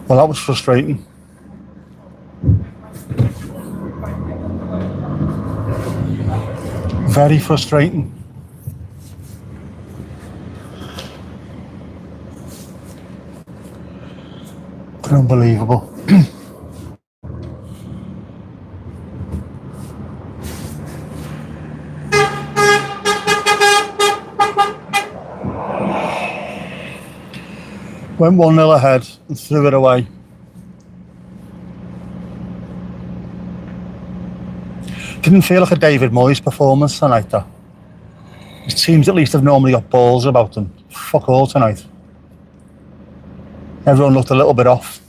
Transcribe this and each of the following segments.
Well, that was frustrating. Very frustrating. Unbelievable. Went 1-0 ahead and threw it away. Didn't feel like a David Moyes performance tonight, though. His teams at least have normally got balls about them. Fuck all tonight. Everyone looked a little bit off.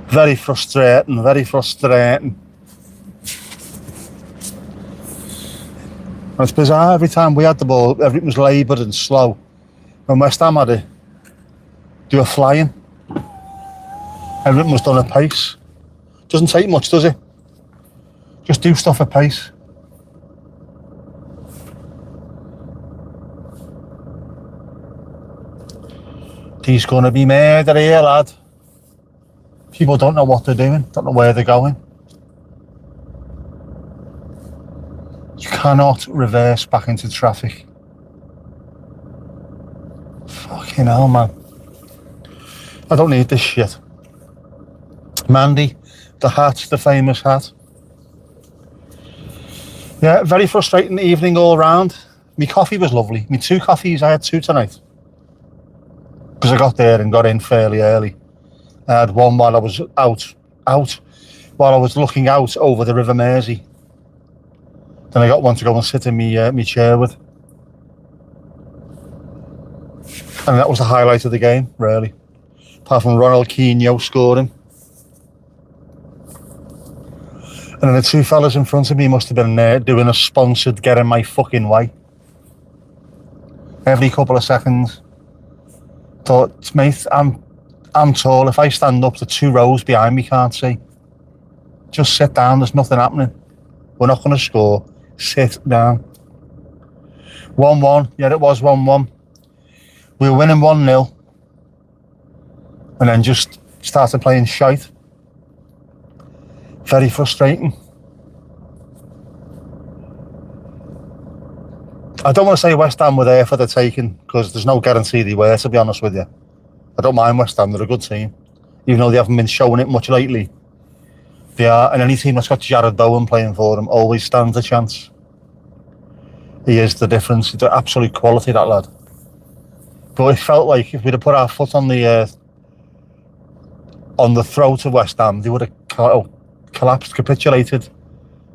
Very frustrating, very frustrating. And it's bizarre, every time we had the ball, everything was laboured and slow. When West Ham had it, they were flying. Everything was done at pace. Doesn't take much, does it? Just do stuff at pace. He's going to be murdered here, lad. People don't know what they're doing, don't know where they're going. You cannot reverse back into traffic. Fucking hell, man. I don't need this shit. Mandy, the hat, the famous hat. Yeah, very frustrating evening all round. My coffee was lovely. My 2 coffees, I had 2 tonight. Because I got there and got in fairly early. I had one while I was while I was looking out over the River Mersey. Then I got one to go and sit in me chair with. And that was the highlight of the game, really. Apart from Ronald Keane scoring. And then the 2 fellas in front of me must have been doing a sponsored get in my fucking way. Every couple of seconds. Thought, mate, I'm tall. If I stand up, the 2 rows behind me can't see. Just sit down, there's nothing happening. We're not going to score. Sit down. 1-1, yeah, it was 1-1. We were winning 1-0. And then just started playing shite. Very frustrating. I don't want to say West Ham were there for the taking, because there's no guarantee they were, to be honest with you. I don't mind West Ham, they're a good team. Even though they haven't been showing it much lately. They are, and any team that's got Jared Bowen playing for them always stands a chance. He is the difference. He's absolute quality, that lad. But it felt like if we'd have put our foot on the throat of West Ham, they would have collapsed, capitulated,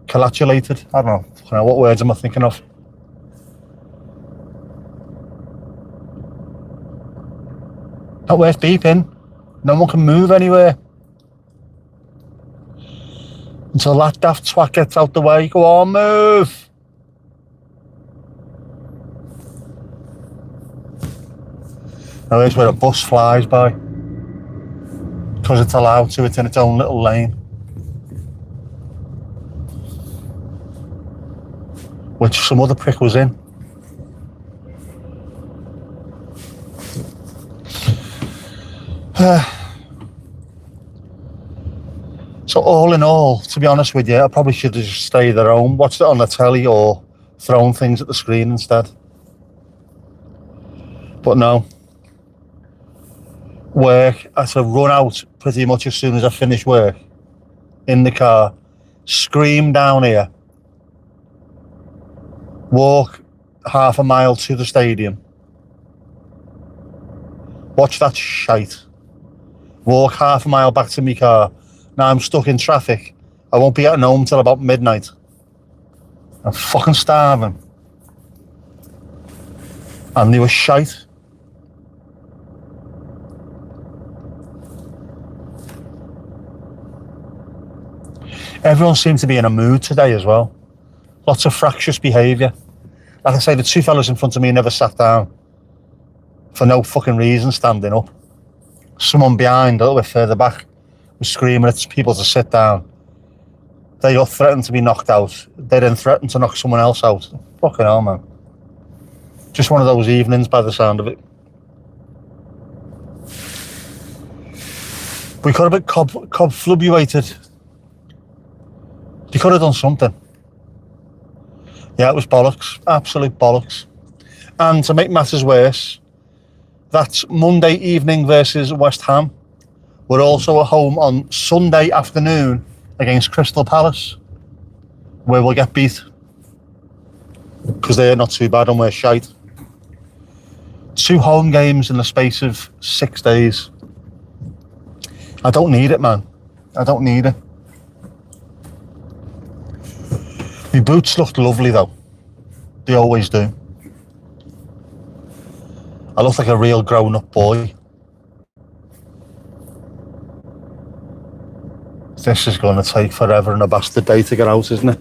colatulated. I don't know what words am I thinking of. Not worth beeping. No one can move anywhere. Until that daft twat gets out the way. Go on, move. Now here's where a bus flies by. Because it's allowed to, it's in its own little lane. Which some other prick was in. So all in all, to be honest with you, I probably should have just stayed at home, watched it on the telly or thrown things at the screen instead. But no. Work, I had to run out pretty much as soon as I finished work. In the car. Scream down here. Walk half a mile to the stadium. Watch that shite. Walk half a mile back to my car. Now I'm stuck in traffic. I won't be getting home till about midnight. I'm fucking starving. And they were shite. Everyone seemed to be in a mood today as well. Lots of fractious behaviour. Like I say, the 2 fellas in front of me never sat down. For no fucking reason, standing up. Someone behind, a little bit further back, was screaming at people to sit down. They got threatened to be knocked out. They then threatened to knock someone else out. Fucking hell, man. Just one of those evenings by the sound of it. We could have been confluated. They could have done something. Yeah, it was bollocks. Absolute bollocks. And to make matters worse, that's Monday evening versus West Ham. We're also at home on Sunday afternoon against Crystal Palace, where we'll get beat. Because they're not too bad and we're shite. 2 home games in the space of 6 days. I don't need it, man. I don't need it. My boots looked lovely though. They always do. I look like a real grown-up boy. This is going to take forever and a bastard day to get out, isn't it?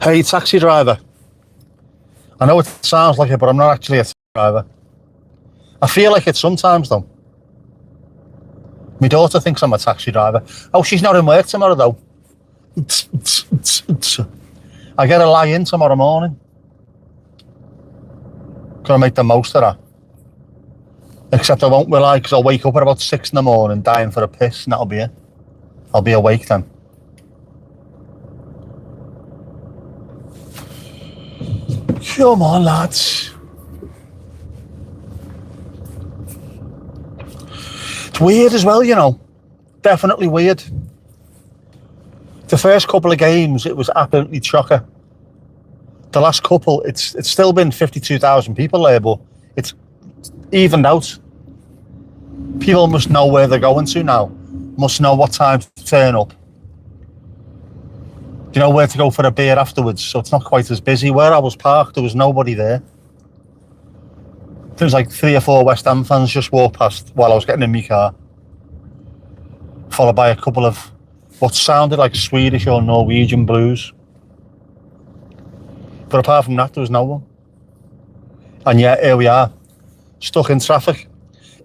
Hey, taxi driver. I know it sounds like it, but I'm not actually a taxi driver. I feel like it sometimes, though. My daughter thinks I'm a taxi driver. Oh, she's not in work tomorrow, though. I get a lie in tomorrow morning. Gonna make the most of that. Except I won't rely, because I'll wake up at about 6 in the morning, dying for a piss, and that'll be it. I'll be awake then. Come on, lads. It's weird as well, you know. Definitely weird. The first couple of games, it was absolutely chocker. The last couple, it's still been 52,000 people there, but it's evened out. People must know where they're going to now. Must know what time to turn up. You know where to go for a beer afterwards, so it's not quite as busy. Where I was parked, there was nobody there. There was like 3 or 4 West Ham fans just walked past while I was getting in my car. Followed by a couple of what sounded like Swedish or Norwegian blues. But apart from that, there was no one. And yet, here we are, stuck in traffic.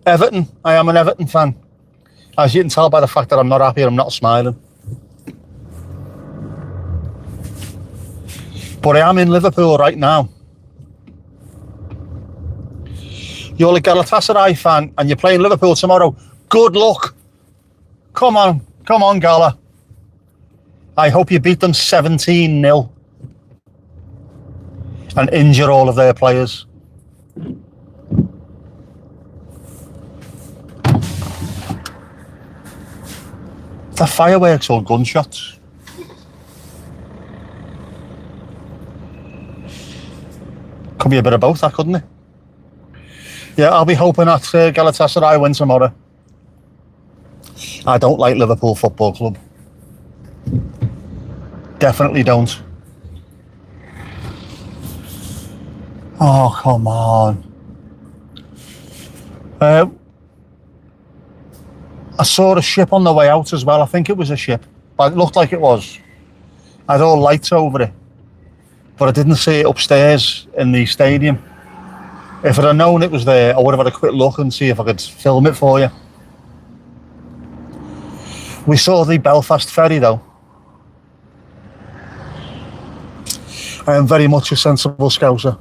Everton, I am an Everton fan. As you can tell by the fact that I'm not happy and I'm not smiling. But I am in Liverpool right now. You're a Galatasaray fan and you're playing Liverpool tomorrow. Good luck. Come on, Gala. I hope you beat them 17-0 and injure all of their players. Is that fireworks or gunshots? Could be a bit of both, that, couldn't it? Yeah, I'll be hoping that Galatasaray win tomorrow. I don't like Liverpool Football Club. Definitely don't. Oh, come on. I saw a ship on the way out as well. I think it was a ship, but it looked like it was. I had all lights over it, but I didn't see it upstairs in the stadium. If I'd have known it was there, I would have had a quick look and see if I could film it for you. We saw the Belfast ferry though. I am very much a sensible Scouser.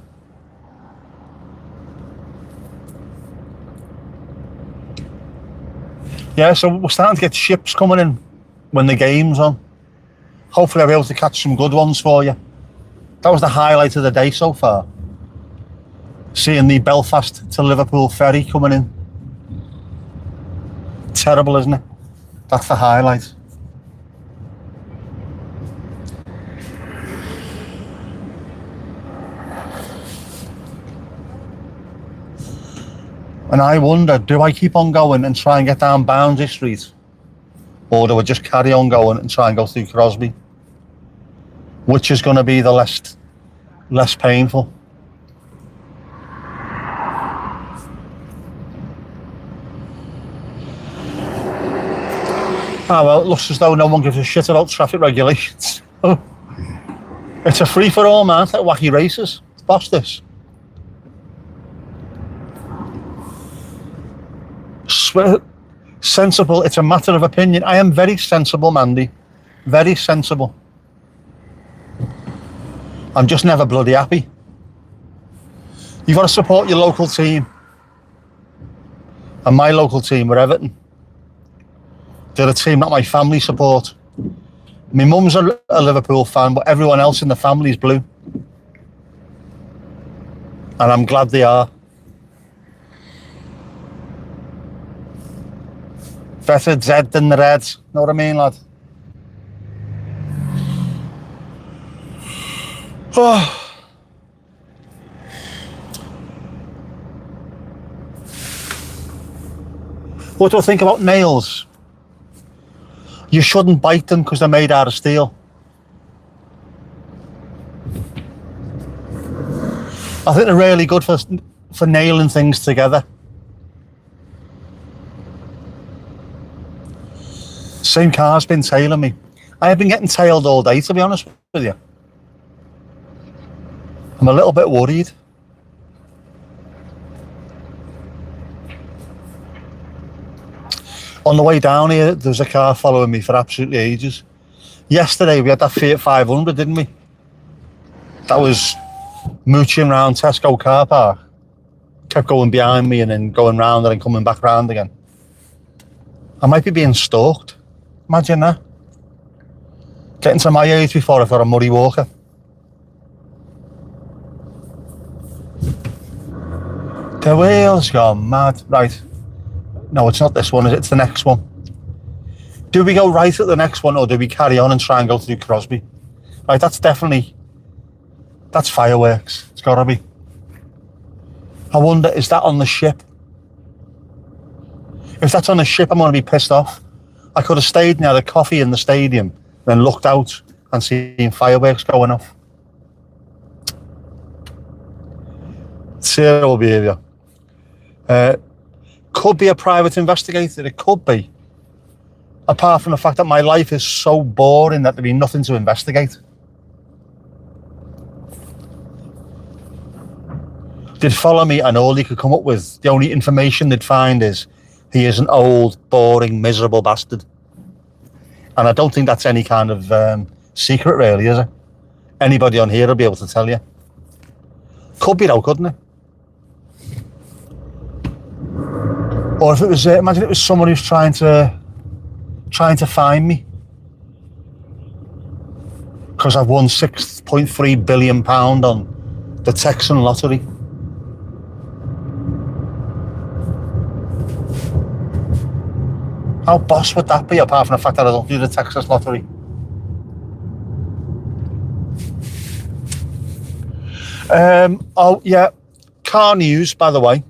Yeah, so we're starting to get ships coming in when the game's on. Hopefully I'll be able to catch some good ones for you. That was the highlight of the day so far. Seeing the Belfast to Liverpool ferry coming in. Terrible, isn't it? That's the highlight. And I wonder, do I keep on going and try and get down Boundary Street? Or do I just carry on going and try and go through Crosby? Which is going to be the less painful? Ah, well, it looks as though no one gives a shit about traffic regulations. It's a free-for-all, man, like wacky races. Boss this. Sensible, it's a matter of opinion. I am very sensible, Mandy. Very sensible. I'm just never bloody happy. You've got to support your local team. And my local team were Everton. They're a team that my family support. My mum's a Liverpool fan, but everyone else in the family is blue. And I'm glad they are. Better Z than the Reds. Know what I mean, lad? Oh. What do I think about nails? You shouldn't bite them because they're made out of steel. I think they're really good for nailing things together. Same car's been tailing me. I have been getting tailed all day, to be honest with you. I'm a little bit worried. On the way down here, there was a car following me for absolutely ages. Yesterday, we had that Fiat 500, didn't we? That was mooching around Tesco car park. Kept going behind me and then going round and then coming back round again. I might be being stalked. Imagine that. Getting to my age before I've got a muddy walker. The wheel's gone mad. Right. No, it's not this one, is it? It's the next one. Do we go right at the next one or do we carry on and try and go through Crosby? Right, that's fireworks. It's got to be. I wonder, is that on the ship? If that's on the ship, I'm going to be pissed off. I could have stayed near the coffee in the stadium, then looked out and seen fireworks going off. Terrible behaviour. Could be a private investigator, it could be. Apart from the fact that my life is so boring that there'd be nothing to investigate. They'd follow me and all they could come up with, the only information they'd find is he is an old, boring, miserable bastard. And I don't think that's any kind of secret really, is it? Anybody on here will be able to tell you. Could be though, couldn't it? Or if it was, imagine it was someone who's trying to find me because I've won £6.3 billion on the Texan lottery. How boss would that be, apart from the fact that I don't do the Texas lottery? Oh yeah, car news, by the way.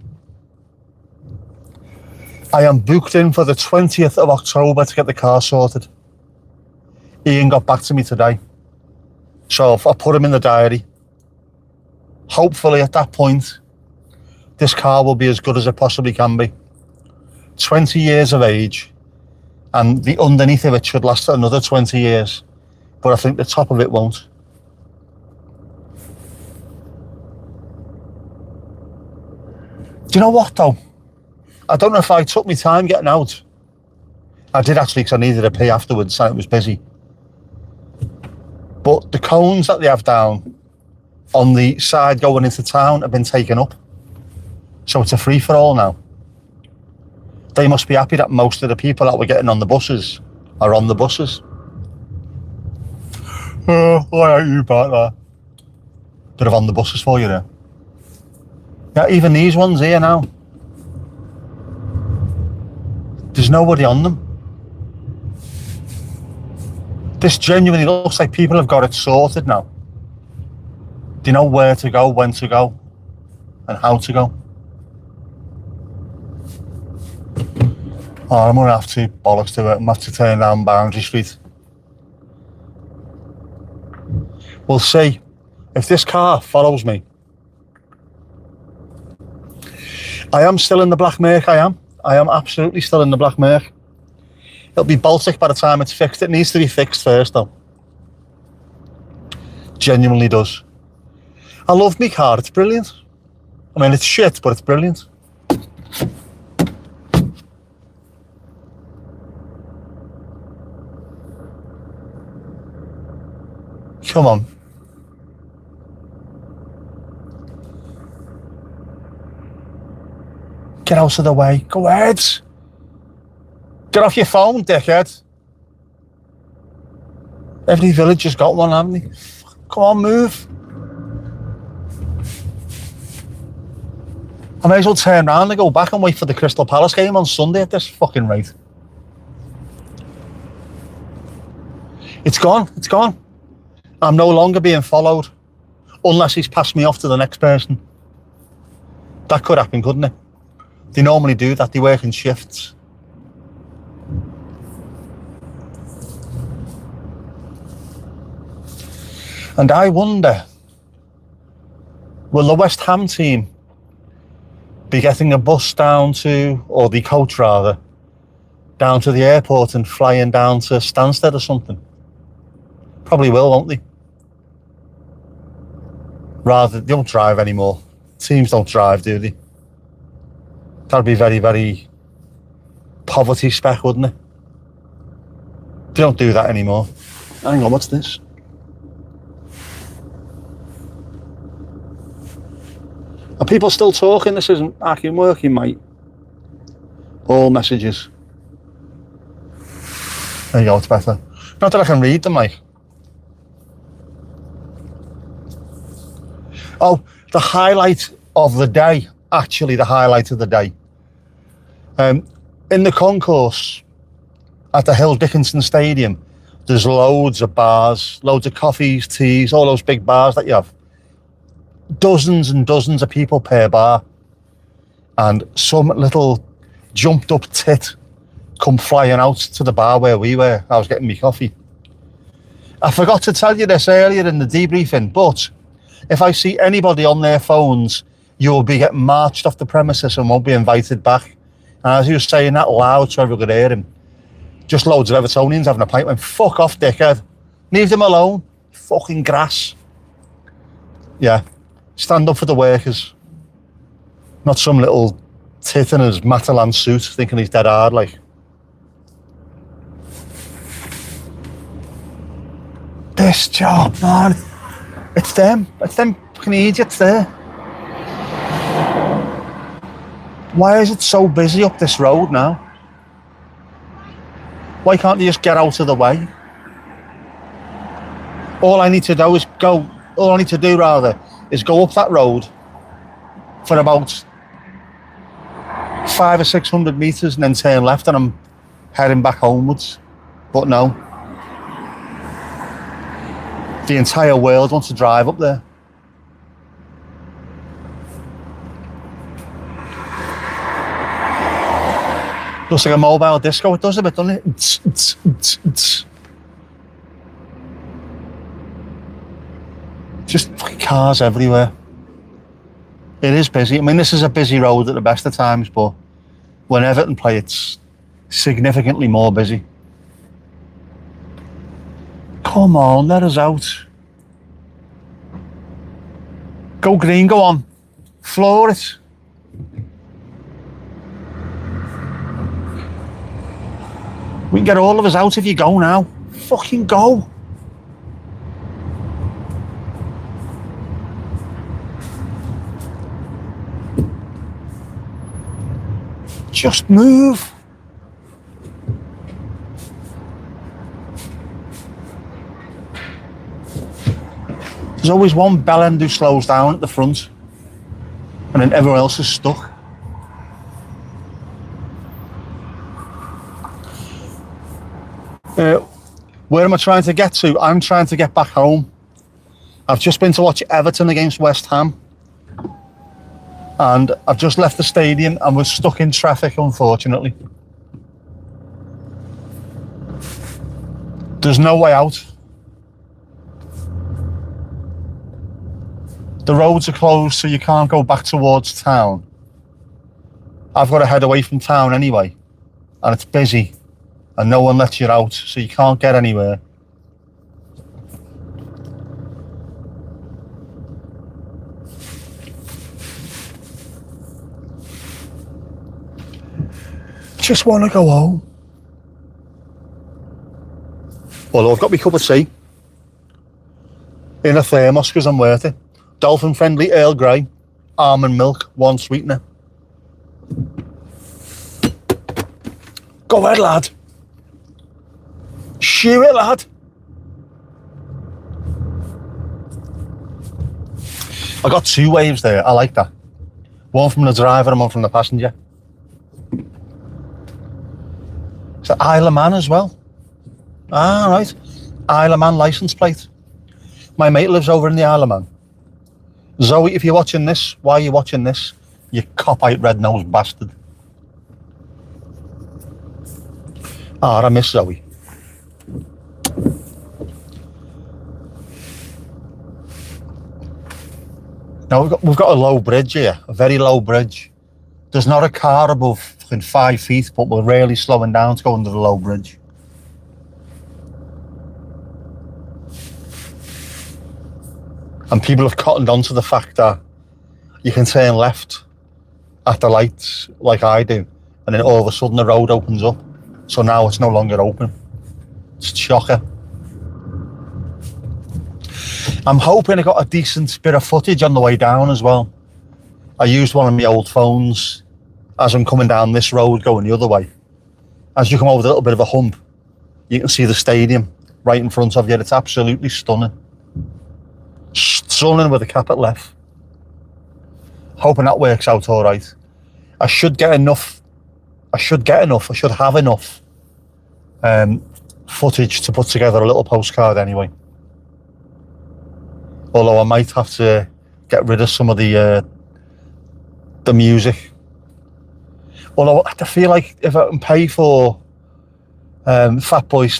I am booked in for the 20th of October to get the car sorted. Ian got back to me today. So I put him in the diary. Hopefully at that point, this car will be as good as it possibly can be. 20 years of age, and the underneath of it should last another 20 years. But I think the top of it won't. Do you know what though? I don't know if I took my time getting out. I did actually, because I needed a pee afterwards and it was busy. But the cones that they have down on the side going into town have been taken up. So it's a free-for-all now. They must be happy that most of the people that were getting on the buses are on the buses. Oh, why are you about that? Bit of on the buses for you there. Yeah, even these ones here now. There's nobody on them. This genuinely looks like people have got it sorted now. They know where to go, when to go, and how to go. Oh, I'm going to have to bollocks to it. I'm going to have to turn down Boundary Street. We'll see. If this car follows me, I am still in the black Merc, I am absolutely still in the black Merc. It'll be Baltic by the time it's fixed. It needs to be fixed first though. Genuinely does. I love my car, it's brilliant. I mean, it's shit, but it's brilliant. Come on. Get out of the way. Go ahead. Get off your phone, dickhead. Every village has got one, haven't they? Come on, move. I may as well turn around and go back and wait for the Crystal Palace game on Sunday at this fucking rate. It's gone. It's gone. I'm no longer being followed. Unless he's passed me off to the next person. That could happen, couldn't it? They normally do that. They work in shifts. And I wonder, will the West Ham team be getting a bus down to, or the coach rather, down to the airport and flying down to Stansted or something? Probably will, won't they? Rather, they don't drive anymore. Teams don't drive, do they? That'd be very, very poverty spec, wouldn't it? They don't do that anymore. Hang on, what's this? Are people still talking? This isn't fucking working, mate. All messages. There you go, it's better. Not that I can read them, mate. Oh, the highlight of the day. Actually, the highlight of the day. In the concourse at the Hill Dickinson Stadium, there's loads of bars, loads of coffees, teas, all those big bars that you have. Dozens and dozens of people per bar, and some little jumped up tit come flying out to the bar where we were. I was getting me coffee. I forgot to tell you this earlier in the debriefing, but if I see anybody on their phones, you'll be getting marched off the premises and won't be invited back. And as he was saying that loud so everyone could hear him, just loads of Evertonians having a pint went, fuck off, dickhead. Leave them alone. Fucking grass. Yeah. Stand up for the workers. Not some little tit in his Matalan suit thinking he's dead hard, like. This job, man. It's them fucking idiots there. Why is it so busy up this road now? Why can't you just get out of the way? All I need to do is go up that road for about 500 or 600 metres and then turn left and I'm heading back homewards. But no. The entire world wants to drive up there. Looks like a mobile disco, it does a bit, doesn't it? Just fucking cars everywhere. It is busy. I mean, this is a busy road at the best of times, but when Everton play, it's significantly more busy. Come on, let us out. Go green, go on. Floor it. We can get all of us out if you go now. Fucking go. Just move. There's always one bellend who slows down at the front and then everyone else is stuck. Where am I trying to get to? I'm trying to get back home. I've just been to watch Everton against West Ham. And I've just left the stadium and was stuck in traffic, unfortunately. There's no way out. The roads are closed, so you can't go back towards town. I've got to head away from town anyway, and it's busy, and no one lets you out, so you can't get anywhere. Just want to go home. Well, I've got my cup of tea in a thermos because I'm worth it. Dolphin friendly Earl Grey, almond milk, 1 sweetener. Go ahead, lad. Shoot it, lad. I got 2 waves there. I like that. One from the driver and one from the passenger. It's the Isle of Man as well. Ah, right. Isle of Man license plate. My mate lives over in the Isle of Man. Zoe, if you're watching this, why are you watching this? You cop-out red-nosed bastard. Ah, I miss Zoe. Now we've got a low bridge here, a very low bridge. There's not a car above 5 feet, but we're really slowing down to go under the low bridge. And people have cottoned on to the fact that you can turn left at the lights like I do, and then all of a sudden the road opens up. So now it's no longer open. It's a shocker. I'm hoping I got a decent bit of footage on the way down as well. I used one of my old phones as I'm coming down this road going the other way. As you come over the little bit of a hump, you can see the stadium right in front of you. It's absolutely stunning. Stunning with a capital F. Hoping that works out all right. I should have enough footage to put together a little postcard anyway. Although I might have to get rid of some of the music. Although I feel like if I can pay for Fatboy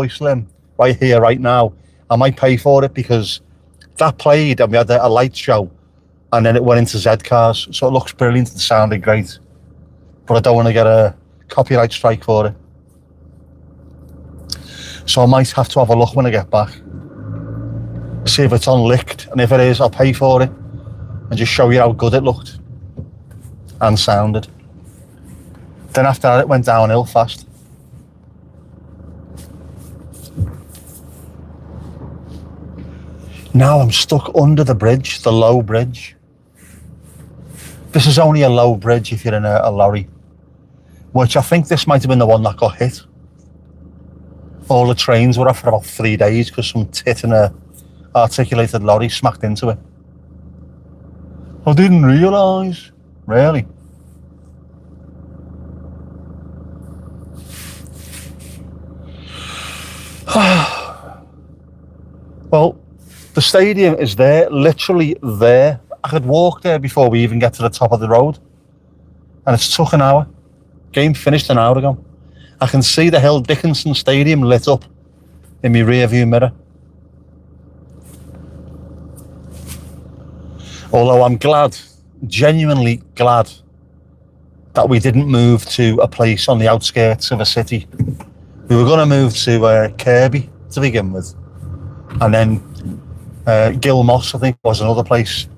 Slim right here, right now, I might pay for it because that played and we had a light show and then it went into Z cars, so it looks brilliant and sounded great. But I don't want to get a copyright strike for it. So I might have to have a look when I get back. See if it's unlicked, and if it is, I'll pay for it and just show you how good it looked and sounded. Then after that, it went downhill fast. Now I'm stuck under the bridge, the low bridge. This is only a low bridge if you're in a lorry, which I think this might have been the one that got hit. All the trains were off for about 3 days because some tit in a articulated lorry smacked into it. I didn't realise. Really? Well, the stadium is there, literally there. I could walk there before we even get to the top of the road. And it's took an hour. Game finished an hour ago. I can see the Hill Dickinson Stadium lit up in my rear view mirror. Although I'm glad, genuinely glad, that we didn't move to a place on the outskirts of a city. We were going to move to Kirby to begin with. And then Gil Moss, I think, was another place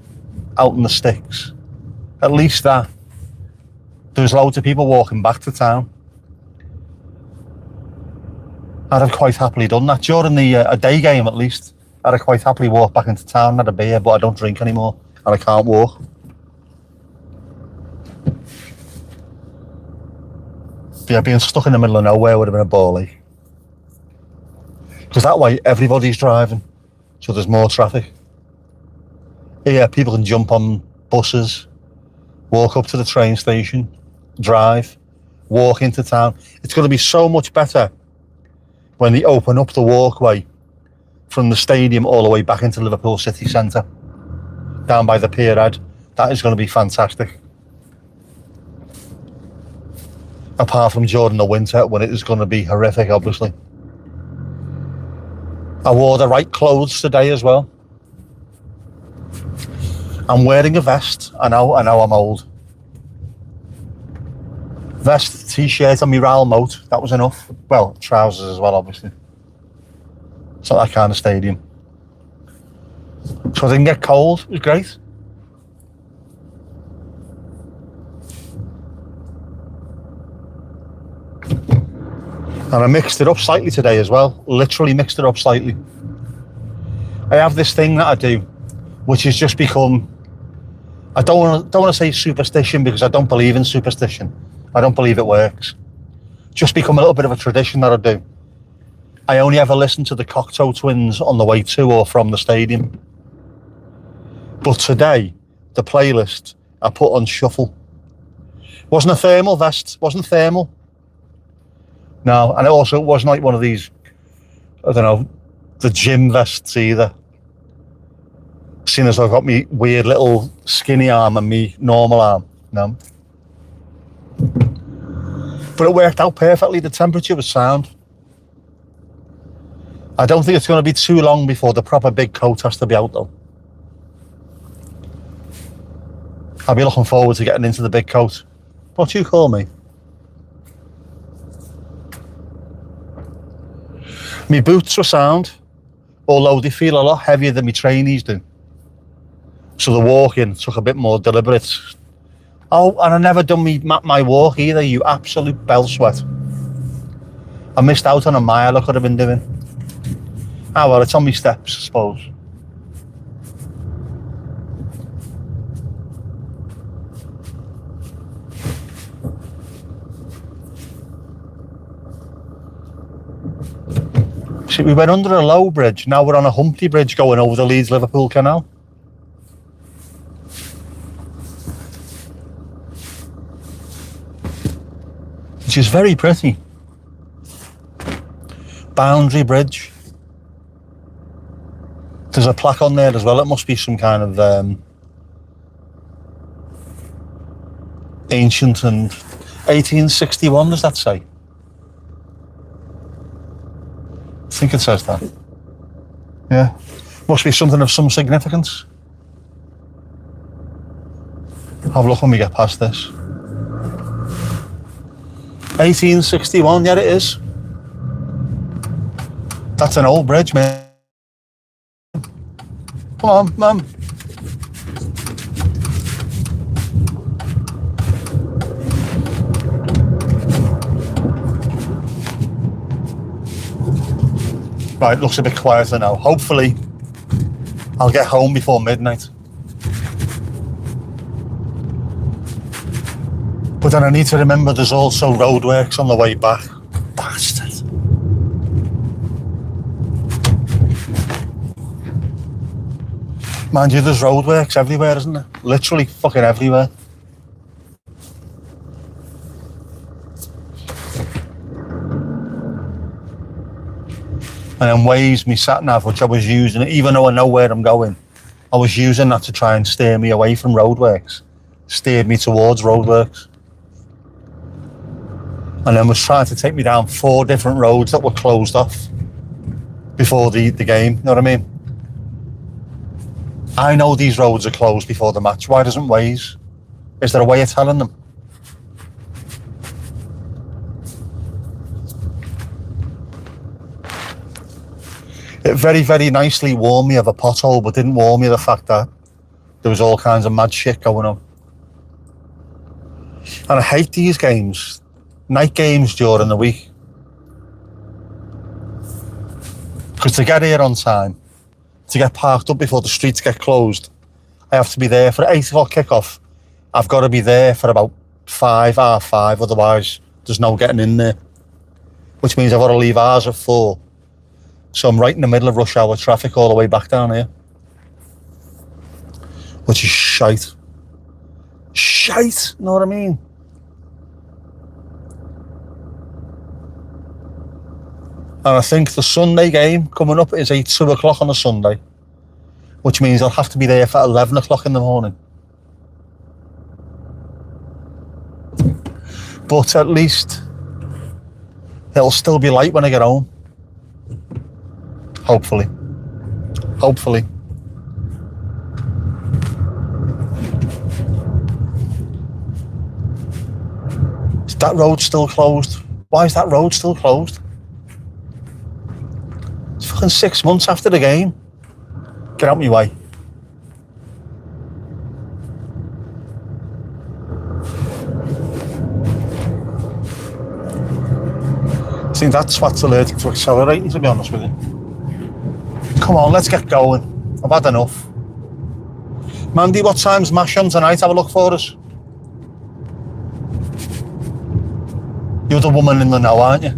out in the sticks. At least that. There was loads of people walking back to town. I'd have quite happily done that. During a day game, at least, I'd have quite happily walked back into town and had a beer, but I don't drink anymore, and I can't walk. Yeah, being stuck in the middle of nowhere would have been a ball ache. Because that way, everybody's driving, so there's more traffic. Yeah, people can jump on buses, walk up to the train station, drive, walk into town. It's going to be so much better when they open up the walkway from the stadium all the way back into Liverpool city centre, down by the pier head. That is going to be fantastic. Apart from during the winter, when it is going to be horrific, obviously. I wore the right clothes today as well. I'm wearing a vest. I know I'm old. Vest, t-shirt and my Real Moat, that was enough. Well, trousers as well, obviously. It's not that kind of stadium. So I didn't get cold, it was great. And I mixed it up slightly today as well, literally mixed it up I don't want to say superstition because I don't believe in superstition. I don't believe it works. Just become a little bit of a tradition that I do. I only ever listen to the Cocteau Twins on the way to or from the stadium. But today, the playlist I put on shuffle. Wasn't a thermal vest, wasn't thermal. No, and it also wasn't like one of these, I don't know, the gym vests either. Seeing as I've got me weird little skinny arm and me normal arm, no. But it worked out perfectly, the temperature was sound. I don't think it's going to be too long before the proper big coat has to be out though. I'll be looking forward to getting into the big coat. What do you call me? My boots were sound, although they feel a lot heavier than my trainees do. So the walk-in took a bit more deliberate. Oh, and I never done my walk either, you absolute bell sweat. I missed out on a mile I could have been doing. Ah well, it's on my steps, I suppose. See, we went under a low bridge, now we're on a Humpty Bridge going over the Leeds-Liverpool Canal. Which is very pretty. Boundary Bridge. There's a plaque on there as well, it must be some kind of ancient and 1861, does that say? I think it says that. Yeah. Must be something of some significance. Have a look when we get past this. 1861, yeah it is. That's an old bridge, man. Come on, Mum. Right, looks a bit quieter now. Hopefully, I'll get home before midnight. But then I need to remember there's also roadworks on the way back. Bastard. Mind you, there's roadworks everywhere, isn't there? Literally fucking everywhere. And then Waze, me sat nav, which I was using, even though I know where I'm going, I was using that to try and steer me away from roadworks. Steered me towards roadworks. And then was trying to take me down 4 different roads that were closed off before the game, you know what I mean? I know these roads are closed before the match, why doesn't Waze? Is there a way of telling them? It very, very nicely warned me of a pothole, but didn't warn me of the fact that there was all kinds of mad shit going on. And I hate these games, night games during the week. Because to get here on time, to get parked up before the streets get closed, I have to be there for 8 o'clock kickoff. I've got to be there for about 5:30, otherwise there's no getting in there. Which means I've got to leave ours at 4. So I'm right in the middle of rush hour traffic all the way back down here. Which is shite. Shite, know what I mean? And I think the Sunday game coming up is 2 o'clock on a Sunday, which means I'll have to be there for 11 o'clock in the morning. But at least it'll still be light when I get home. Hopefully. Hopefully. Is that road still closed? Why is that road still closed? It's fucking 6 months after the game. Get out my way. I think that's what's allergic to accelerating, to be honest with you. Come on, let's get going. I've had enough. Mandy, what time's Mash on tonight? Have a look for us. You're the woman in the know, aren't you?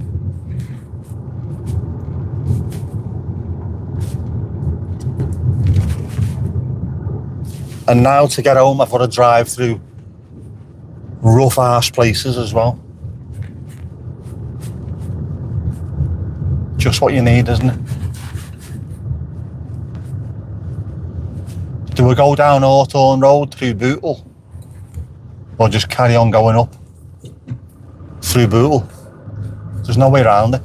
And now to get home, I've got to drive through rough ass places as well. Just what you need, isn't it? Do we go down Hawthorne Road through Bootle? Or just carry on going up through Bootle? There's no way around it.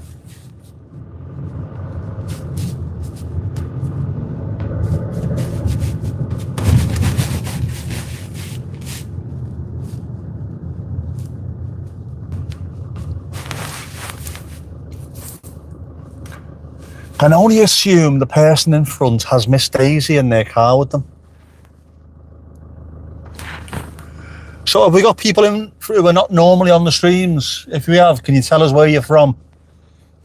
I can only assume the person in front has Miss Daisy in their car with them. So have we got people in who are not normally on the streams? If we have, can you tell us where you're from?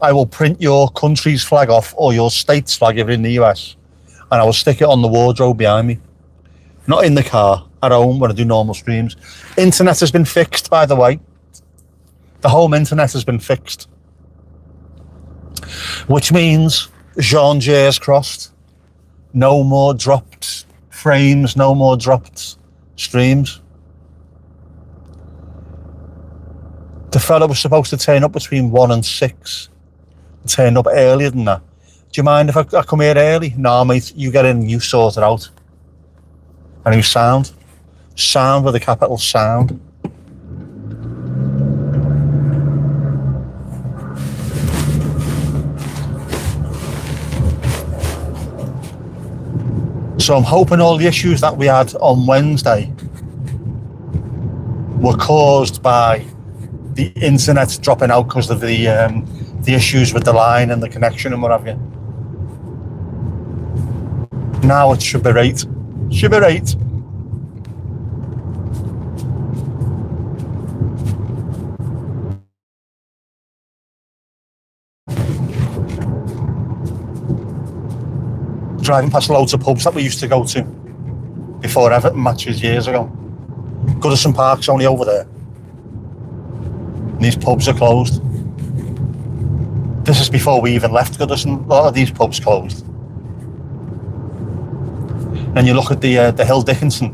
I will print your country's flag off, or your state's flag if you're in the US, and I will stick it on the wardrobe behind me. Not in the car, at home when I do normal streams. Internet has been fixed, by the way. The home internet has been fixed. Which means Jean Jay's crossed. No more dropped frames, no more dropped streams. The fella was supposed to turn up between 1 and 6. Turned up earlier than that. Do you mind if I come here early? Nah, mate, you get in, you sort it out. And he was sound. Sound with a capital sound. So I'm hoping all the issues that we had on Wednesday were caused by the internet dropping out because of the issues with the line and the connection and what have you. Now it should be right. Should be right. Driving past loads of pubs that we used to go to before Everton matches years ago. Goodison Park's only over there. And these pubs are closed. This is before we even left Goodison. A lot of these pubs closed. And you look at the Hill Dickinson.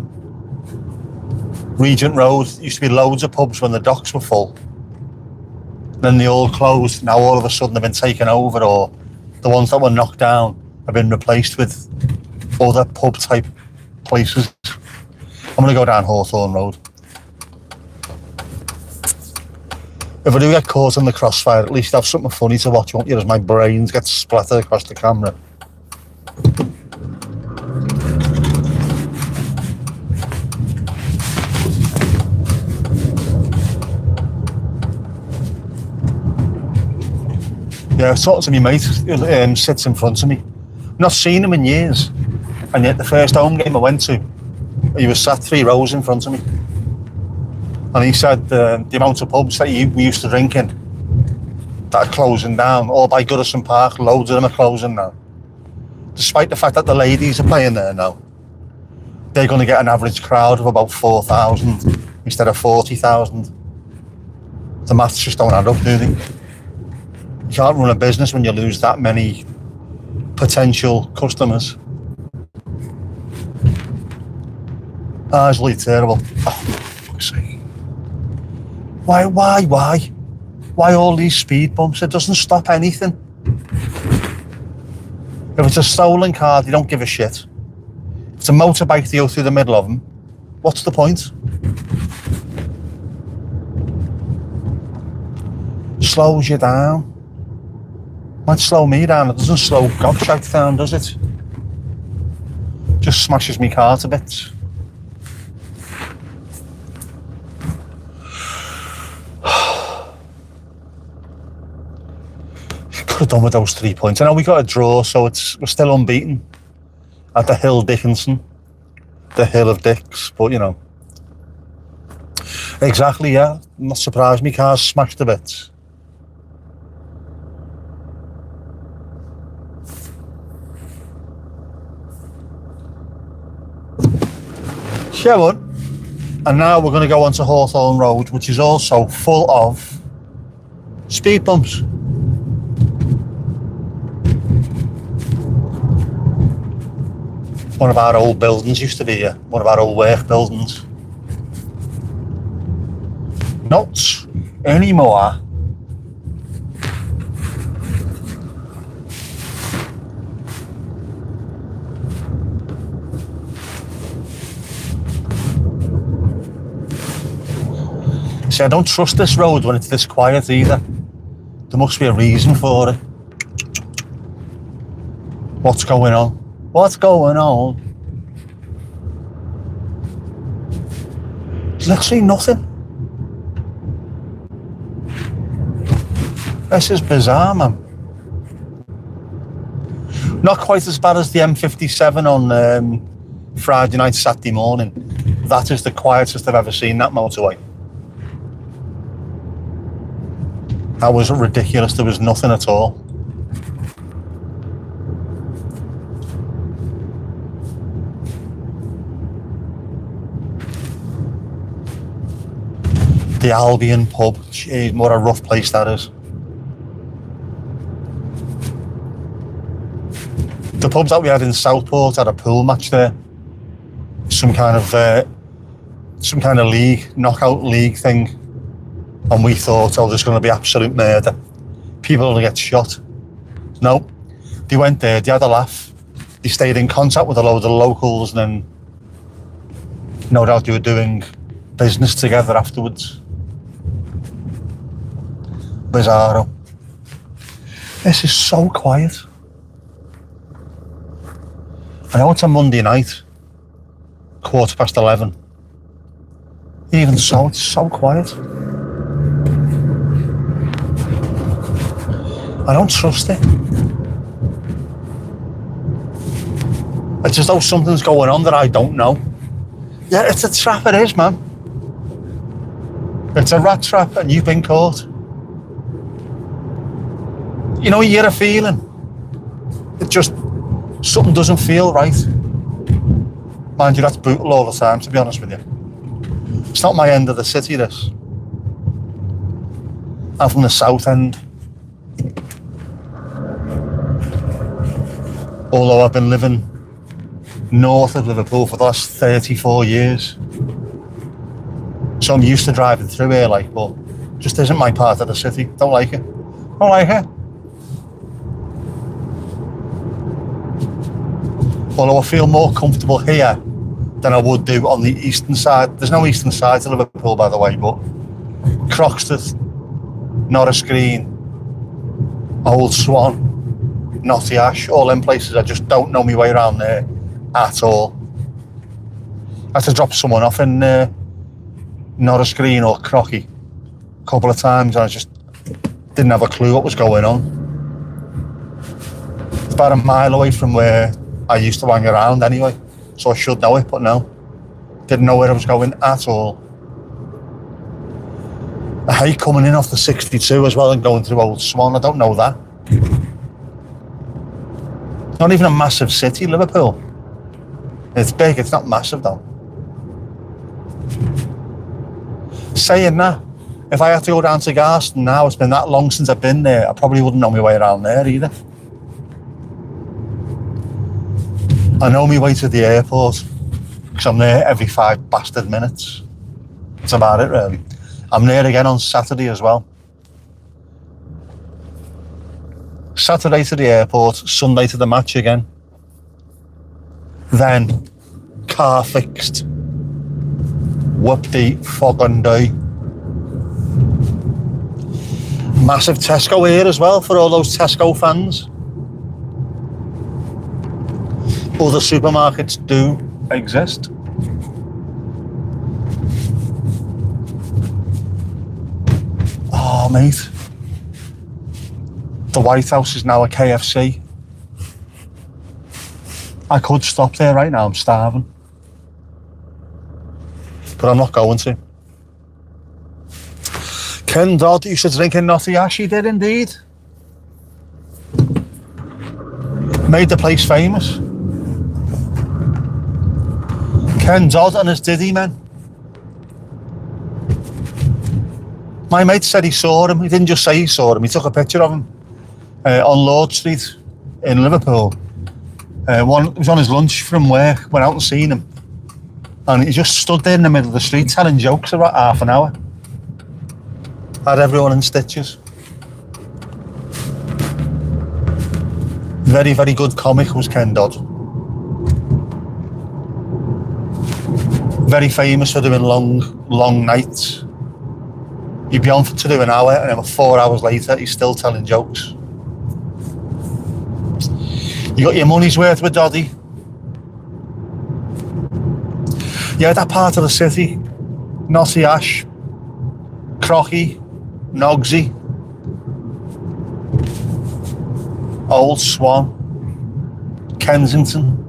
Regent Road, used to be loads of pubs when the docks were full. Then they all closed. Now all of a sudden they've been taken over, or the ones that were knocked down have been replaced with other pub type places. I'm going to go down Hawthorne Road. If I do get caught in the crossfire, at least have something funny to watch, won't you, as my brains get splattered across the camera. Yeah, I was talking to my mate who sits in front of me. Not seen him in years, and yet the first home game I went to, he was sat 3 rows in front of me. And he said the amount of pubs that we used to drink in that are closing down, all by Goodison Park, loads of them are closing now. Despite the fact that the ladies are playing there now, they're going to get an average crowd of about 4,000 instead of 40,000. The maths just don't add up, do they? You can't run a business when you lose that many potential customers. It's really terrible. Oh, for fuck's sake. Why all these speed bumps? It doesn't stop anything. If it's a stolen car, they don't give a shit. If it's a motorbike to go through the middle of them, what's the point? Slows you down. Might slow me down, it doesn't slow Gottschalk down, does it? Just smashes me car to bits. Could have done with those 3 points. I know we got a draw, so we're still unbeaten at the Hill Dickinson, the Hill of Dicks, but you know. Exactly, yeah. I'm not surprised my car's smashed to bits. Yeah, bud. And now we're going to go onto Hawthorne Road, which is also full of speed bumps. One of our old buildings used to be here, one of our old work buildings. Not anymore. See, I don't trust this road when it's this quiet either. There must be a reason for it. What's going on? What's going on? There's literally nothing. This is bizarre, man. Not quite as bad as the M57 on Friday night, Saturday morning. That is the quietest I've ever seen that motorway. That was ridiculous. There was nothing at all. The Albion pub. Jeez, what a rough place that is. The pubs that we had in Southport had a pool match there. Some kind of league, knockout league thing. And we thought, oh, there's going to be absolute murder. People are going to get shot. No. They went there, they had a laugh. They stayed in contact with a load of the locals, and then no doubt they were doing business together afterwards. Bizarro. This is so quiet. I know it's a Monday night, 11:15. Even so, it's so quiet. I don't trust it. It's as though something's going on that I don't know. Yeah, it's a trap, it is, man. It's a rat trap and you've been caught. You know, you get a feeling. It just, something doesn't feel right. Mind you, that's brutal all the time, to be honest with you. It's not my end of the city, this. I'm from the south end. Although I've been living north of Liverpool for the last 34 years. So I'm used to driving through here, like, but just isn't my part of the city. Don't like it. Don't like it. Although I feel more comfortable here than I would do on the eastern side. There's no eastern side to Liverpool, by the way, but Croxteth, Norris Green, Old Swan, Knotty Ash, all them places, I just don't know my way around there at all. I had to drop someone off in Norris Green or Crocky a couple of times and I just didn't have a clue what was going on. It's about a mile away from where I used to hang around anyway, so I should know it, but no. Didn't know where I was going at all. I hate coming in off the 62 as well and going through Old Swan, I don't know that. Not even a massive city, Liverpool. It's big, it's not massive though. Saying that, if I had to go down to Garston now, it's been that long since I've been there, I probably wouldn't know my way around there either. I know my way to the airport, because I'm there every 5 bastard minutes. That's about it really. I'm there again on Saturday as well. Saturday to the airport, Sunday to the match again. Then, car fixed. Whoop-dee, fucking day. Massive Tesco here as well for all those Tesco fans. Other supermarkets do exist. Oh, mate. The White House is now a KFC. I could stop there right now, I'm starving. But I'm not going to. Ken Dodd used to drink in Knotty Ash, he did indeed. Made the place famous. Ken Dodd and his Diddy men. My mate said he saw him. He didn't just say he saw him, he took a picture of him on Lord Street in Liverpool. He was on his lunch from work, went out and seen him. And he just stood there in the middle of the street telling jokes for about half an hour. Had everyone in stitches. Very, very good comic was Ken Dodd. Very famous for doing long nights. He'd be on to do an hour, and then 4 hours later, he's still telling jokes. You got your money's worth with Doddy. Yeah, that part of the city, Knotty Ash, Crocky, Nogsy, Old Swan, Kensington,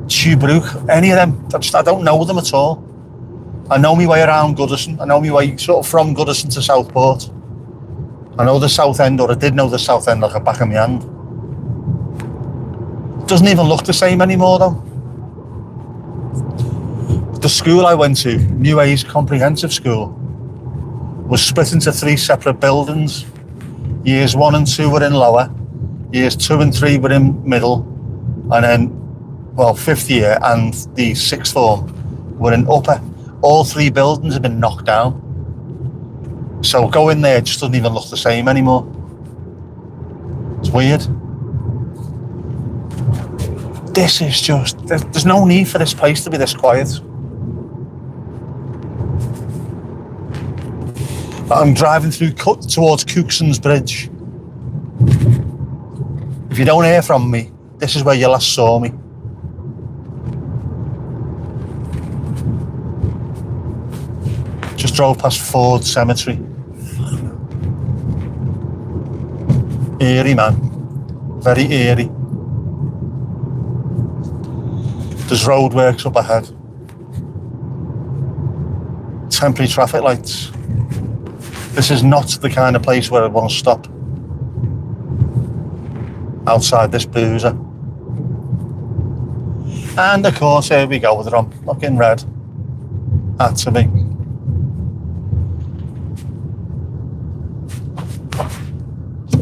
Tuebrook, any of them. I don't know them at all. I know my way around Goodison. I know my way sort of from Goodison to Southport. I know the South End, or I did know the South End like a back of my hand. Doesn't even look the same anymore though. The school I went to, New Age Comprehensive School, was split into 3 separate buildings. Years 1 and 2 were in lower, years 2 and 3 were in middle, and then, well, 5th year and the 6th form were in upper. All 3 buildings have been knocked down. So going there just doesn't even look the same anymore. It's weird. This is just, there's no need for this place to be this quiet. I'm driving through towards Cookson's Bridge. If you don't hear from me, this is where you last saw me. Just drove past Ford Cemetery. Eerie, man. Very eerie. There's roadworks up ahead. Temporary traffic lights. This is not the kind of place where I want to stop. Outside this boozer. And of course, here we go with it on fucking red. Had to be.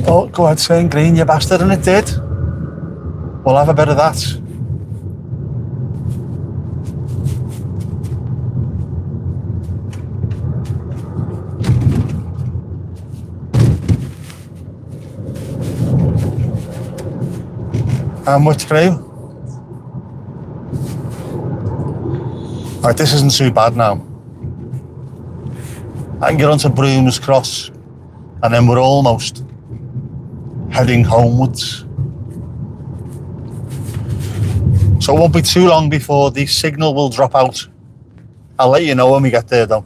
Oh, go ahead, saying green, you bastard, and it did. We'll have a bit of that. And we're through. Right, this isn't too bad now. I can get onto Brooms Cross, and then we're almost heading homewards. So it won't be too long before the signal will drop out. I'll let you know when we get there though.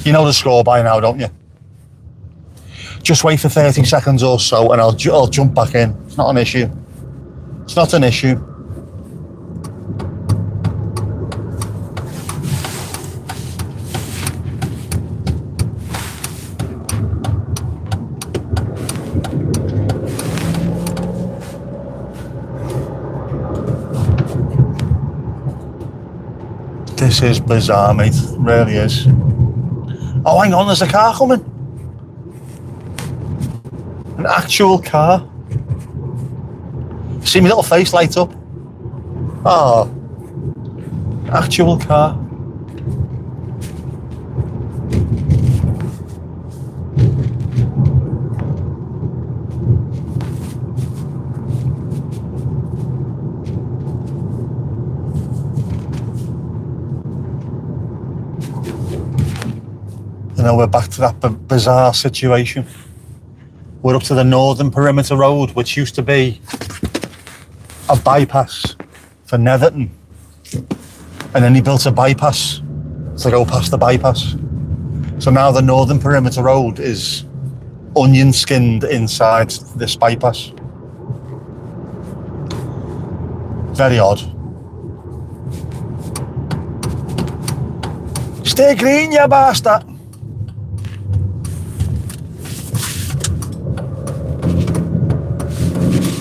You know the score by now, don't you? Just wait for 30 seconds or so and I'll jump back in. It's not an issue. It's not an issue. This is bizarre, mate. It really is. Oh, hang on, there's a car coming. An actual car. See my little face light up? Oh, actual car. You know, we're back to that bizarre situation. We're up to the Northern Perimeter Road, which used to be a bypass for Everton. And then he built a bypass to go past the bypass. So now the Northern Perimeter Road is onion skinned inside this bypass. Very odd. Stay green, you bastard.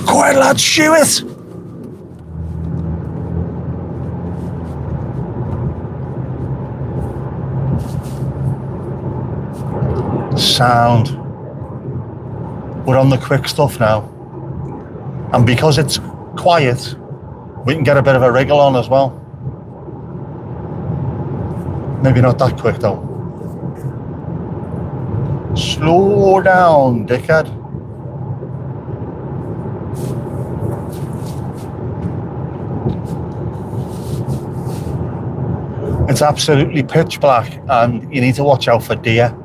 Go ahead, lad, shoot it. Sound. We're on the quick stuff now. And because it's quiet, we can get a bit of a wriggle on as well. Maybe not that quick though. Slow down, dickhead. It's absolutely pitch black and you need to watch out for deer.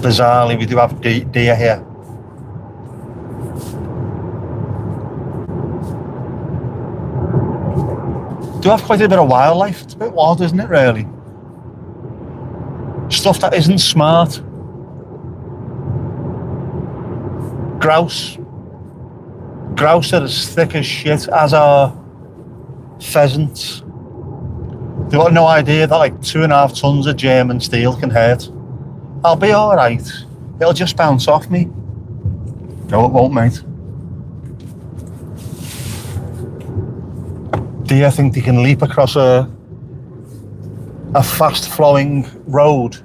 Bizarrely, we do have deer here. Do have quite a bit of wildlife. It's a bit wild, isn't it, really? Stuff that isn't smart. Grouse. Grouse are as thick as shit, as are pheasants. They've got no idea that like 2.5 tons of German steel can hurt. I'll be alright. It'll just bounce off me. No, it won't, mate. Deer think they can leap across a fast flowing road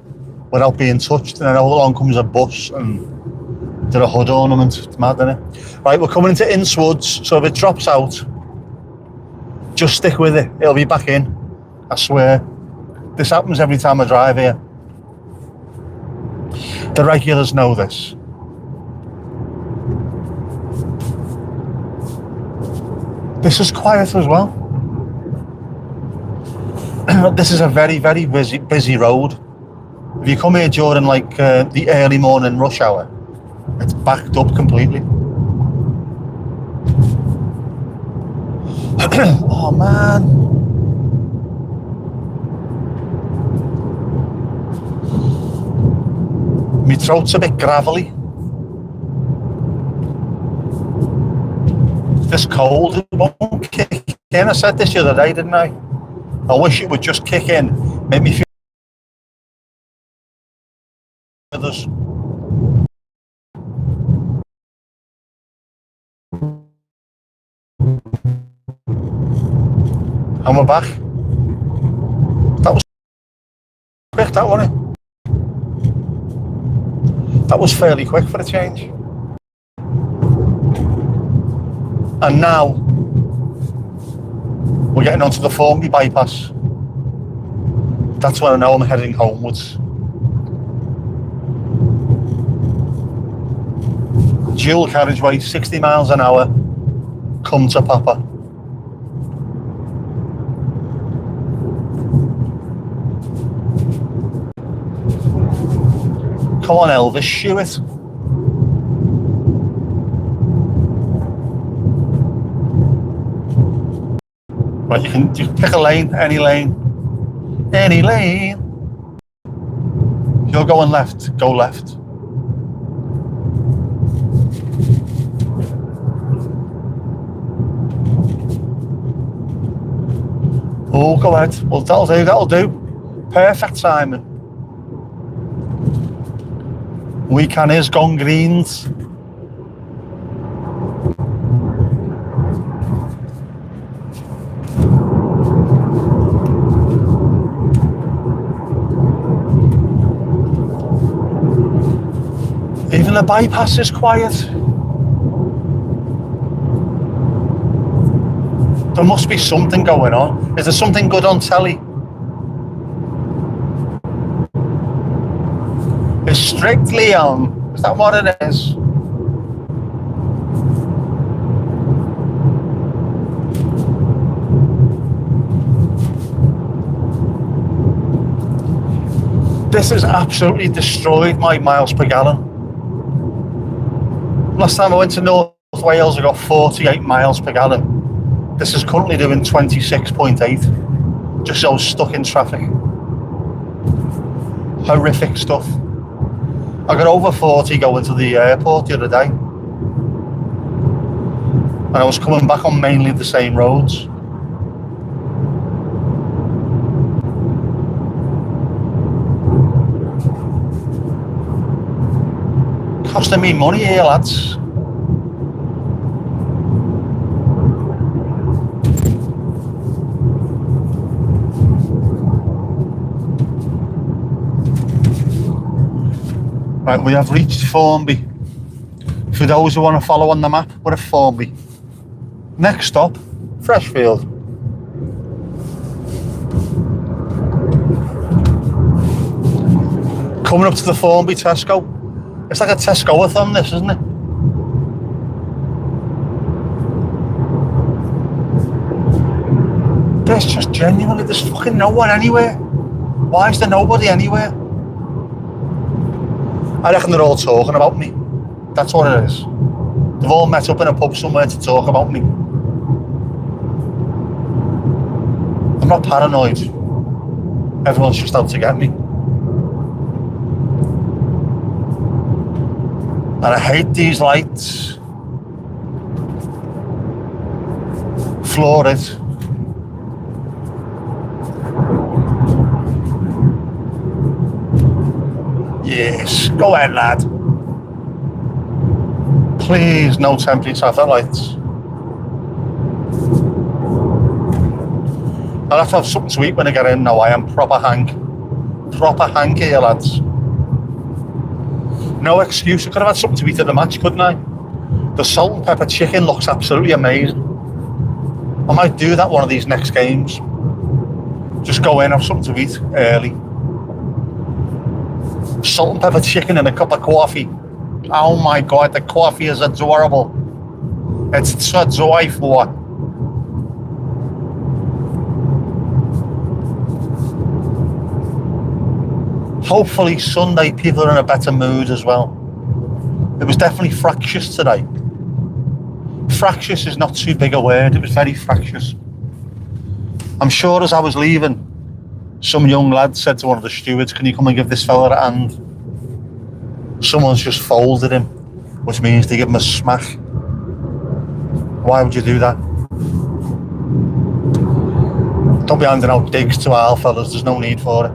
without being touched, and then along comes a bus and they're a hood ornament. It's mad, isn't it? Right, we're coming into Innswoods, so if it drops out, just stick with it. It'll be back in. I swear. This happens every time I drive here. The regulars know this. This is quiet as well. This is a very, very busy road. If you come here during like the early morning rush hour, it's backed up completely. Oh man. My throat's a bit gravelly. This cold, it won't kick in. I said this the other day, didn't I? I wish it would just kick in, make me feel others. And we're back. That was quick, that wasn't it? That was fairly quick for a change. And now we're getting onto the Formby bypass. That's where I know I'm heading homewards. Dual carriageway, 60 miles an hour, come to Papa. Come on Elvis, shoot it. Right, you can pick a lane, any lane. Any lane. If you're going left, go left. Oh, go ahead. Well, that'll do. Perfect, Simon. Weekend is gone greens. Even the bypass is quiet. There must be something going on. Is there something good on telly? It's Strictly on. Is that what it is? This has absolutely destroyed my miles per gallon. Last time I went to North Wales, I got 48 miles per gallon. This is currently doing 26.8. Just so stuck in traffic. Horrific stuff. I got over 40 going to the airport the other day. And I was coming back on mainly the same roads. Costing me money here, lads. Right, we have reached Formby. For those who want to follow on the map, we're at Formby. Next stop, Freshfield. Coming up to the Formby Tesco. It's like a Tesco-a-thon, this, isn't it? There's just genuinely, there's fucking no one anywhere. Why is there nobody anywhere? I reckon they're all talking about me. That's what it is. They've all met up in a pub somewhere to talk about me. I'm not paranoid. Everyone's just out to get me. And I hate these lights. Floor it. Yes, go ahead, lad. Please, no temporary traffic lights. I'll have to have something to eat when I get in now. I am proper hank. Proper hank here, lads. No excuse. I could have had something to eat at the match, couldn't I? The salt and pepper chicken looks absolutely amazing. I might do that one of these next games. Just go in, have something to eat early. Salt and pepper chicken and a cup of coffee. Oh my god, the coffee is adorable. It's to die for. Hopefully Sunday people are in a better mood as well. It was definitely fractious today. Fractious is not too big a word, it was very fractious. I'm sure as I was leaving, some young lad said to one of the stewards, can you come and give this fella a hand? Someone's just folded him, which means they give him a smack. Why would you do that? Don't be handing out digs to our fellas, there's no need for it.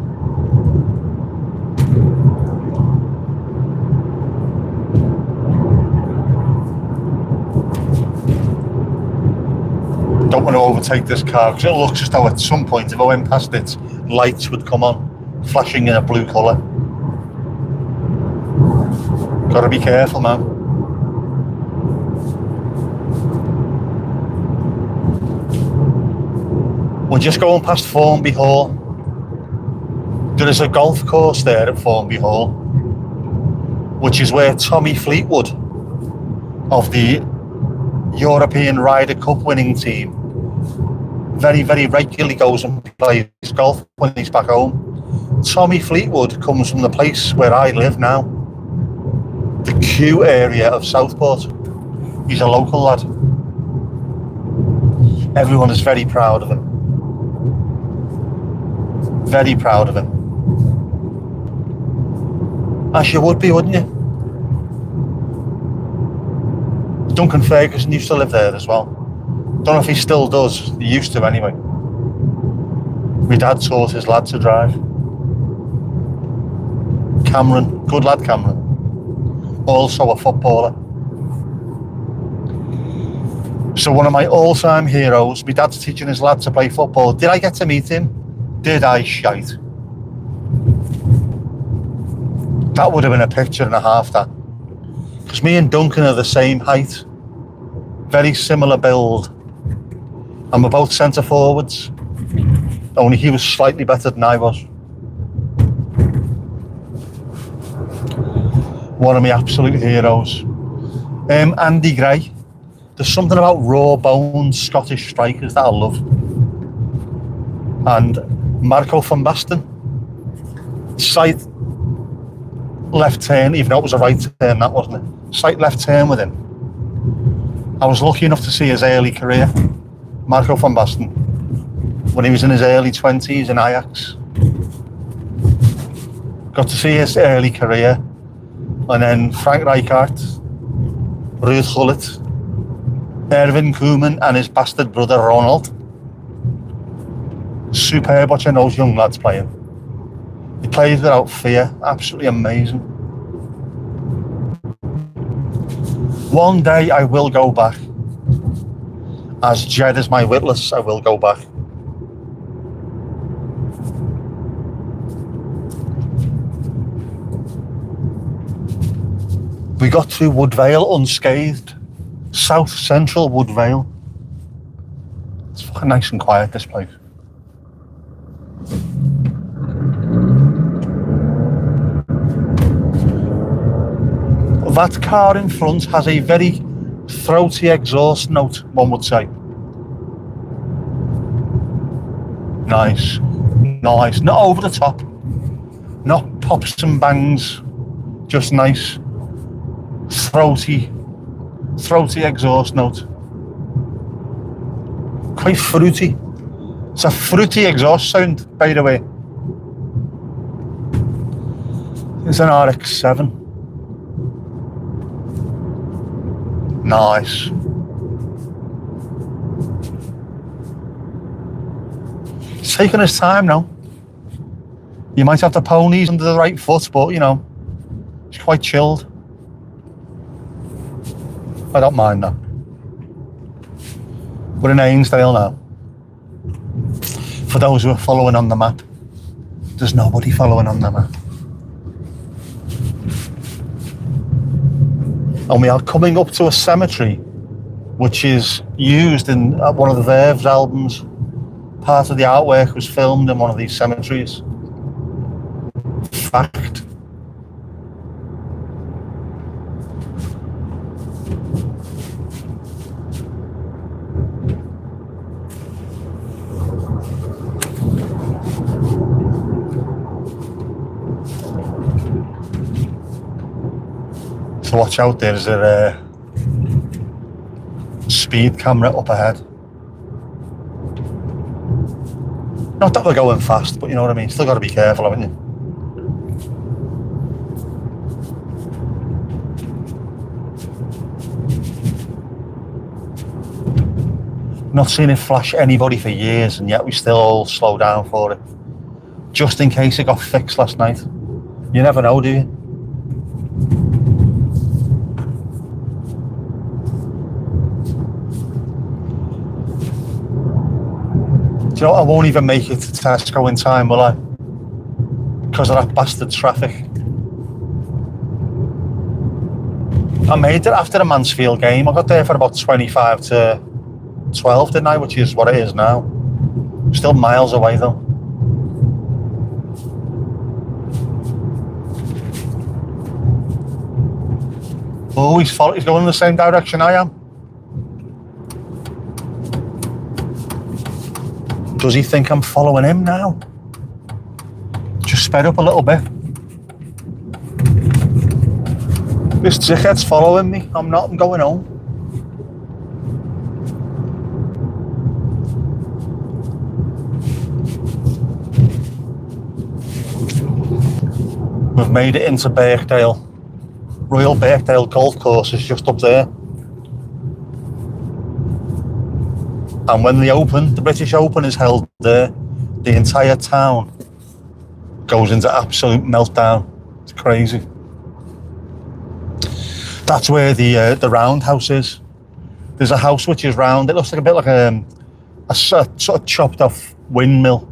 Don't want to overtake this car because it looks as though at some point if I went past it, lights would come on, flashing in a blue colour. Gotta be careful, man. We're just going past Formby Hall. There is a golf course there at Formby Hall, which is where Tommy Fleetwood of the European Ryder Cup winning team very, very regularly goes and plays golf when he's back home. Tommy Fleetwood comes from the place where I live now, the Kew area of Southport. He's a local lad. Everyone is very proud of him. Very proud of him. As you would be, wouldn't you? Duncan Ferguson used to live there as well. Don't know if he still does. He used to anyway. My dad taught his lad to drive. Cameron, good lad Cameron. Also a footballer. So one of my all-time heroes, my dad's teaching his lad to play football. Did I get to meet him? Did I shite? That would have been a picture and a half, that. Because me and Duncan are the same height. Very similar build. And we're both centre forwards. Only he was slightly better than I was. One of my absolute heroes. Andy Gray. There's something about raw boned Scottish strikers that I love. And Marco van Basten. Slight left turn, even though it was a right turn, that wasn't it? Slight left turn with him. I was lucky enough to see his early career. Marco van Basten, when he was in his early 20s in Ajax. Got to see his early career. And then Frank Rijkaard, Ruud Gullit, Erwin Koeman and his bastard brother Ronald. Superb watching those young lads playing. He played without fear, absolutely amazing. One day I will go back. As Jed is my witness, I will go back. We got through Woodvale unscathed. South Central Woodvale. It's fucking nice and quiet, this place. That car in front has a very throaty exhaust note, one would say. Nice. Nice. Not over the top. Not pops and bangs. Just nice. Throaty exhaust note. Quite fruity. It's a fruity exhaust sound, by the way. It's an RX-7. Nice. It's taking its time now. You might have the ponies under the right foot, but you know, it's quite chilled. I don't mind that. We're in Ainsdale now. For those who are following on the map, there's nobody following on the map. And we are coming up to a cemetery which is used in one of the Verve's albums. Part of the artwork was filmed in one of these cemeteries. Fact. So watch out, there's a speed camera up ahead. Not that we're going fast, but you know what I mean, still got to be careful, haven't you? Not seen it flash anybody for years, and yet we still all slow down for it. Just in case it got fixed last night. You never know, do you? Do you know what? I won't even make it to Tesco in time, will I? Because of that bastard traffic. I made it after the Mansfield game. I got there for about 25 to 12, didn't I? Which is what it is now. Still miles away though. Oh, he's going in the same direction I am. Does he think I'm following him now? Just sped up a little bit. This dickhead's following me. I'm not, I'm going home. We've made it into Birkdale. Royal Birkdale Golf Course is just up there. And when they open, the British Open is held there, the entire town goes into absolute meltdown. It's crazy. That's where the roundhouse is. There's a house which is round. It looks like a bit like a sort of chopped off windmill.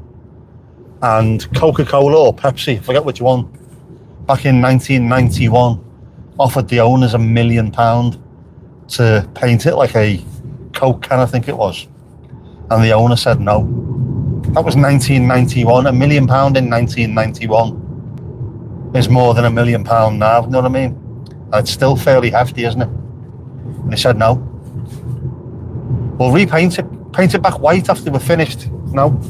And Coca-Cola or Pepsi, I forget which one, back in 1991, offered the owners £1 million to paint it like a Coke can, I think it was. And the owner said no. That was 1991. £1 million in 1991 is more than £1 million now, you know what I mean? And it's still fairly hefty, isn't it? And he said no. We'll repaint it, paint it back white after we're finished. No.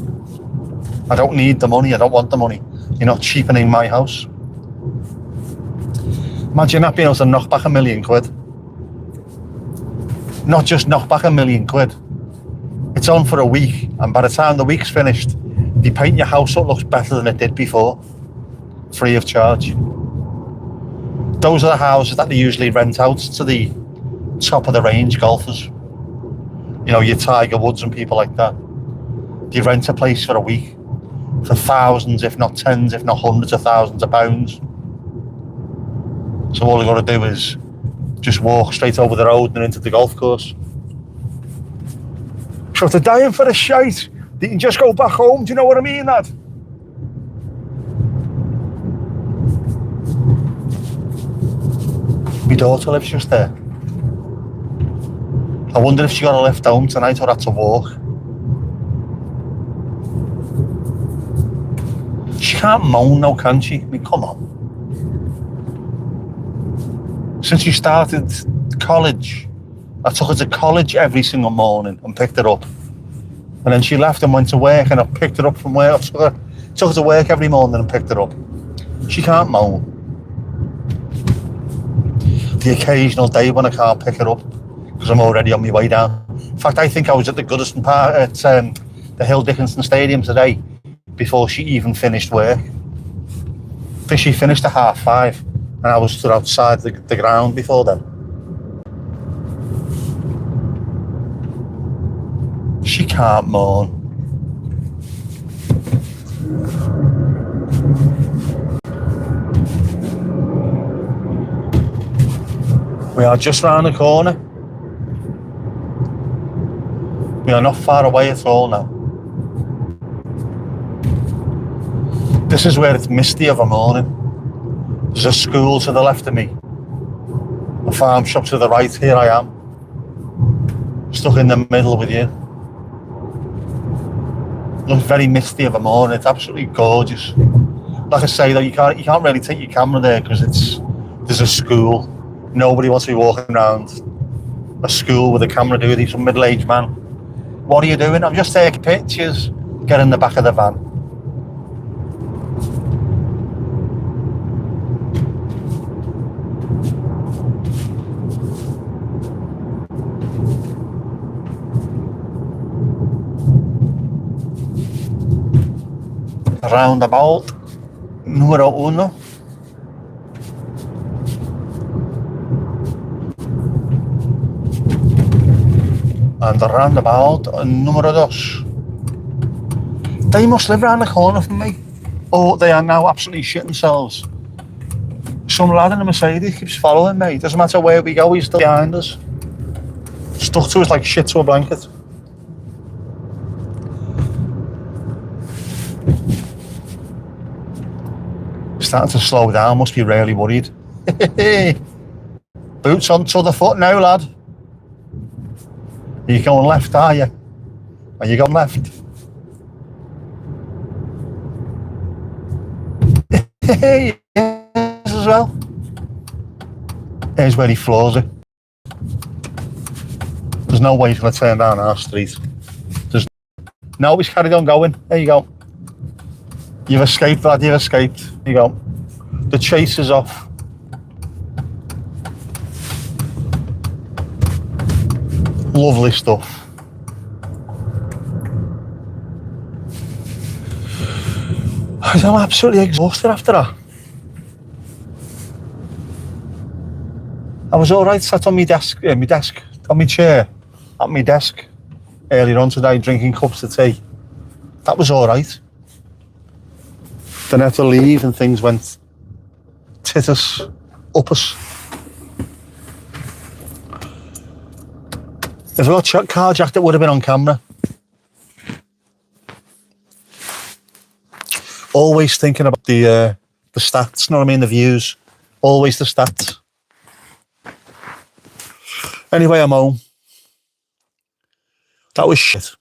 I don't need the money, I don't want the money. You're not cheapening my house. Imagine not being able to knock back £1 million. Not just knock back £1 million. It's on for a week, and by the time the week's finished, they paint your house up looks better than it did before, free of charge. Those are the houses that they usually rent out to the top of the range golfers. You know, your Tiger Woods and people like that. They rent a place for a week for thousands, if not tens, if not hundreds of thousands of pounds. So all you've got to do is just walk straight over the road and into the golf course. So if they're dying for a shite, they can just go back home, do you know what I mean, lad? My daughter lives just there. I wonder if she got a lift home tonight or had to walk. She can't moan now, can she? I mean, come on. Since she started college, I took her to college every single morning and picked her up. And then she left and went to work, and I picked her up from work. I took her to work every morning and picked her up. She can't moan. The occasional day when I can't pick her up because I'm already on my way down. In fact, I think I was at the Goodison Park at the Hill Dickinson Stadium today before she even finished work. I think she finished at 5:30 and I was stood outside the ground before then. She can't moan. We are just round the corner. We are not far away at all now. This is where it's misty of a morning. There's a school to the left of me. A farm shop to the right. Here I am. Stuck in the middle with you. Looks very misty of a morning. It's absolutely gorgeous. Like I say though, you can't really take your camera there because there's a school. Nobody wants to be walking around a school with a camera, do they? Some middle-aged man. What are you doing? I'm just taking pictures. Get in the back of the van. Roundabout numero uno. And the roundabout numero dos. They must live round the corner from me. Or they are now absolutely shitting themselves. Some lad in a Mercedes keeps following me. Doesn't matter where we go, he's still behind us. Stuck to us like shit to a blanket. Starting to slow down, must be really worried. Boots onto the foot now, lad. Are you going left, are you? Are you going left? Yes, as well. Here's where he floors it. There's no way he's going to turn down our street. No, he's carried on going. There you go. You've escaped, lad, you've escaped. There you go. The chase is off. Lovely stuff. I'm absolutely exhausted after that. I was alright sat on my desk, on my chair, at my desk earlier on today drinking cups of tea. That was alright. Then I had to leave and things went titus, uppus. If I got carjacked, it would have been on camera. Always thinking about the stats, you know what I mean, the views. Always the stats. Anyway, I'm home. That was shit.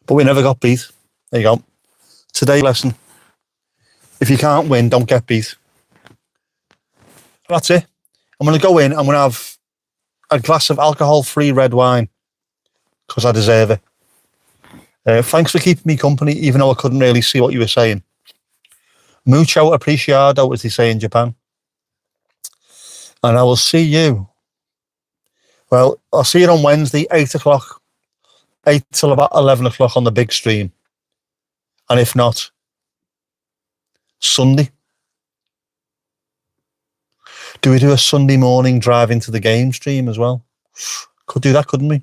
But we never got beat. There you go. Today's lesson. If you can't win, don't get beat. That's it. I'm going to go in, I'm going to have a glass of alcohol-free red wine because I deserve it. Thanks for keeping me company, even though I couldn't really see what you were saying. Mucho apreciado, as they say in Japan. And I will see you. Well, I'll see you on Wednesday, 8 o'clock. 8 till about 11 o'clock on the big stream. And if not, Sunday. Do we do a Sunday morning drive into the game stream as well? Could do that, couldn't we?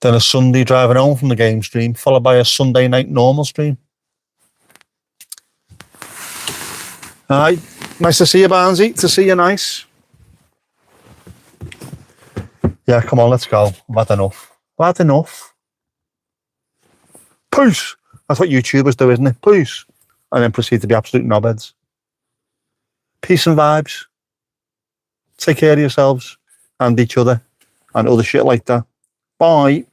Then a Sunday driving home from the game stream, followed by a Sunday night normal stream. All right. Nice to see you, Barnesy. To see you, nice. Yeah, come on, let's go. I've had enough. I've had enough. Peace. That's what YouTubers do, isn't it? Peace. And then proceed to be absolute knobheads. Peace. Peace and vibes. Take care of yourselves and each other and other shit like that. Bye.